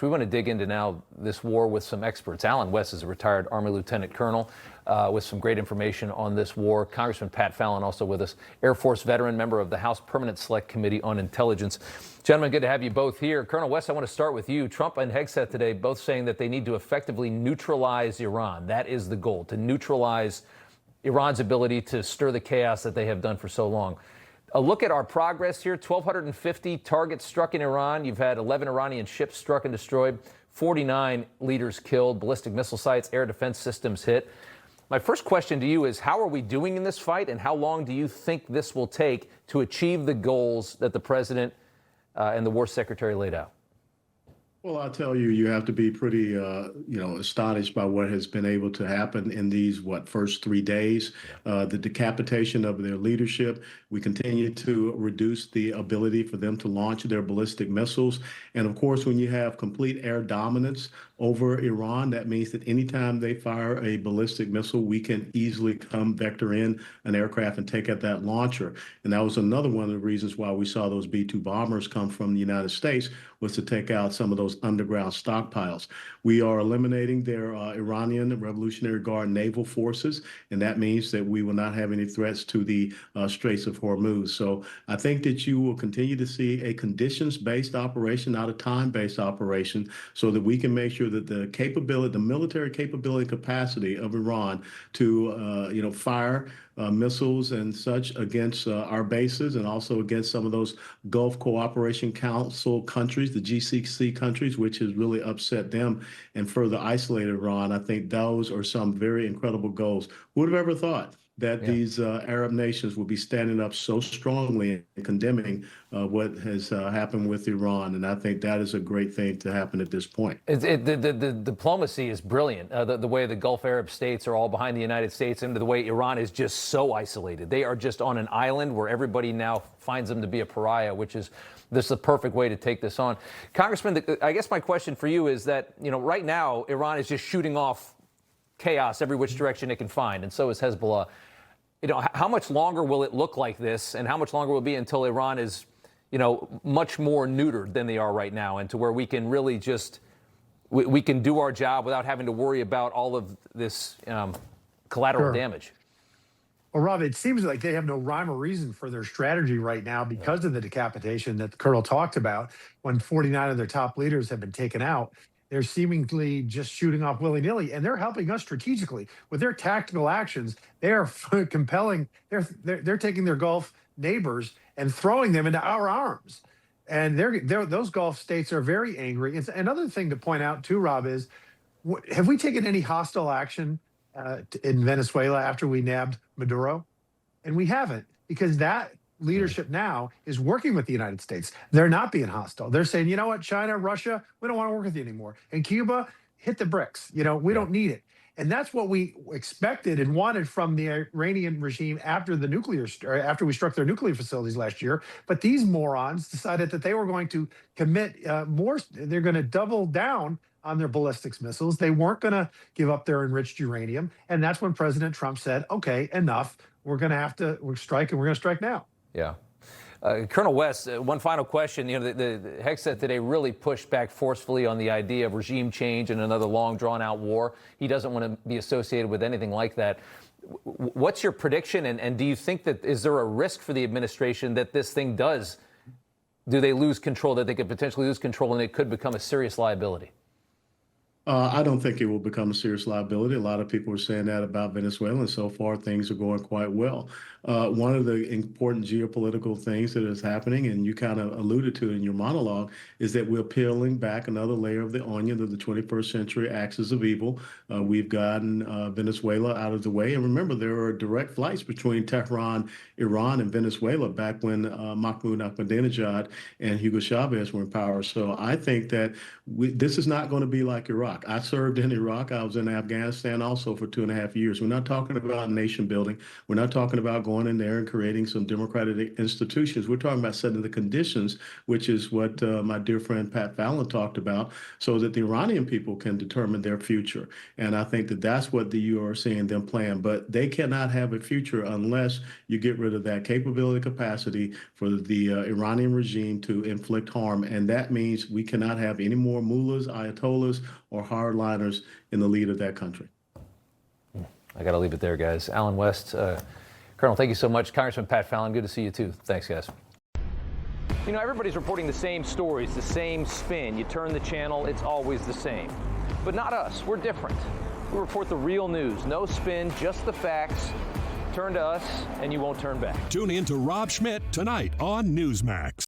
We want to dig into now this war with some experts. Alan West is a retired Army Lieutenant Colonel with some great information on this war. Congressman Pat Fallon also with us, Air Force veteran, member of the House Permanent Select Committee on Intelligence. Gentlemen, good to have you both here. Colonel West, I want to start with you. Trump and Hegseth today both saying that they need to effectively neutralize Iran. That is the goal, to neutralize Iran's ability to stir the chaos that they have done for so long. A look at our progress here, 1,250 targets struck in Iran. You've had 11 Iranian ships struck and destroyed, 49 leaders killed, ballistic missile sites, air defense systems hit. My first question to you is, how are we doing in this fight, and how long do you think this will take to achieve the goals that the president and the war secretary laid out? Well, I'll tell you, you have to be pretty, astonished by what has been able to happen in these, first 3 days. The decapitation of their leadership. We continue to reduce the ability for them to launch their ballistic missiles. And of course, when you have complete air dominance over Iran, that means that anytime they fire a ballistic missile, we can easily come vector in an aircraft and take out that launcher. And that was another one of the reasons why we saw those B-2 bombers come from the United States, was to take out some of those underground stockpiles. We are eliminating their Iranian Revolutionary Guard naval forces, and that means that we will not have any threats to the Straits of Hormuz. So I think that you will continue to see a conditions-based operation, not a time-based operation, so that we can make sure that the capability, the military capability capacity of Iran to, fire missiles and such against our bases, and also against some of those Gulf Cooperation Council countries, the GCC countries, which has really upset them and further isolated Iran. I think those are some very incredible goals. Who would have ever thought that these Arab nations will be standing up so strongly and condemning what has happened with Iran? And I think that is a great thing to happen at this point. The diplomacy is brilliant. The way the Gulf Arab states are all behind the United States, and the way Iran is just so isolated. They are just on an island where everybody now finds them to be a pariah, which is the perfect way to take this on. Congressman, I guess my question for you is that, right now, Iran is just shooting off chaos every which direction it can find, and so is Hezbollah. How much longer will it look like this, and how much longer will it be until Iran is, much more neutered than they are right now, and to where we can really just, we can do our job without having to worry about all of this collateral damage? Well, Rob, it seems like they have no rhyme or reason for their strategy right now because of the decapitation that the Colonel talked about. When 49 of their top leaders have been taken out, they're seemingly just shooting off willy-nilly, and they're helping us strategically with their tactical actions. They are compelling. They're taking their Gulf neighbors and throwing them into our arms, and those Gulf states are very angry. It's another thing to point out too, Rob, is have we taken any hostile action in Venezuela after we nabbed Maduro? And we haven't, because that leadership now is working with the United States. They're not being hostile. They're saying, you know what, China, Russia, we don't want to work with you anymore. And Cuba, hit the bricks. We don't need it. And that's what we expected and wanted from the Iranian regime after after we struck their nuclear facilities last year. But these morons decided that they were going to commit more. They're going to double down on their ballistics missiles. They weren't going to give up their enriched uranium. And that's when President Trump said, okay, enough. We're going to have to strike, and we're going to strike now. Yeah. Colonel West, one final question. The Hegseth today really pushed back forcefully on the idea of regime change and another long, drawn-out war. He doesn't want to be associated with anything like that. What's your prediction, and do you think that, is there a risk for the administration that this thing do they lose control, that they could potentially lose control, and it could become a serious liability? I don't think it will become a serious liability. A lot of people are saying that about Venezuela, and so far things are going quite well. One of the important geopolitical things that is happening, and you kind of alluded to in your monologue, is that we're peeling back another layer of the onion of the 21st century axis of evil. We've gotten Venezuela out of the way. And remember, there are direct flights between Tehran, Iran, and Venezuela back when Mahmoud Ahmadinejad and Hugo Chavez were in power. So I think that this is not going to be like Iraq. Iraq. I served in Iraq. I was in Afghanistan also for 2.5 years. We're not talking about nation building. We're not talking about going in there and creating some democratic institutions. We're talking about setting the conditions, which is what my dear friend Pat Fallon talked about, so that the Iranian people can determine their future. And I think that that's what you are seeing them plan. But they cannot have a future unless you get rid of that capability, capacity for the Iranian regime to inflict harm. And that means we cannot have any more mullahs, ayatollahs, or hardliners in the lead of that country. I got to leave it there, guys. Alan West, Colonel, thank you so much. Congressman Pat Fallon, good to see you too. Thanks, guys. You know, everybody's reporting the same stories, the same spin. You turn the channel, it's always the same. But not us. We're different. We report the real news. No spin, just the facts. Turn to us, and you won't turn back. Tune in to Rob Schmitt tonight on Newsmax.